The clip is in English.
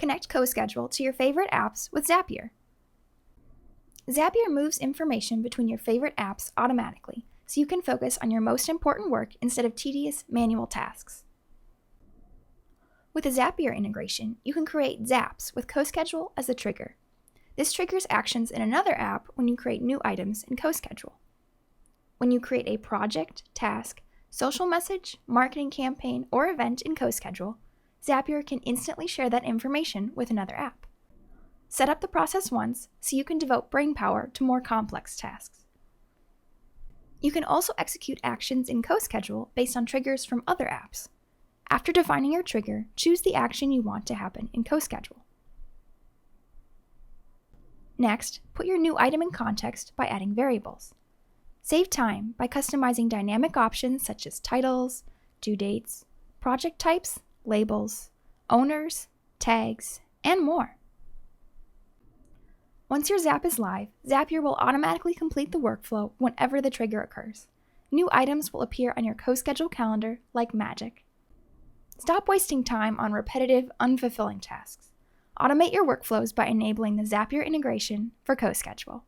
Connect CoSchedule to your favorite apps with Zapier. Zapier moves information between your favorite apps automatically, so you can focus on your most important work instead of tedious manual tasks. With a Zapier integration, you can create Zaps with CoSchedule as the trigger. This triggers actions in another app when you create new items in CoSchedule. When you create a project, task, social message, marketing campaign, or event in CoSchedule, Zapier can instantly share that information with another app. Set up the process once so you can devote brainpower to more complex tasks. You can also execute actions in CoSchedule based on triggers from other apps. After defining your trigger, choose the action you want to happen in CoSchedule. Next, put your new item in context by adding variables. Save time by customizing dynamic options such as titles, due dates, project types, labels, owners, tags, and more. Once your Zap is live, Zapier will automatically complete the workflow whenever the trigger occurs. New items will appear on your CoSchedule calendar like magic. Stop wasting time on repetitive, unfulfilling tasks. Automate your workflows by enabling the Zapier integration for CoSchedule.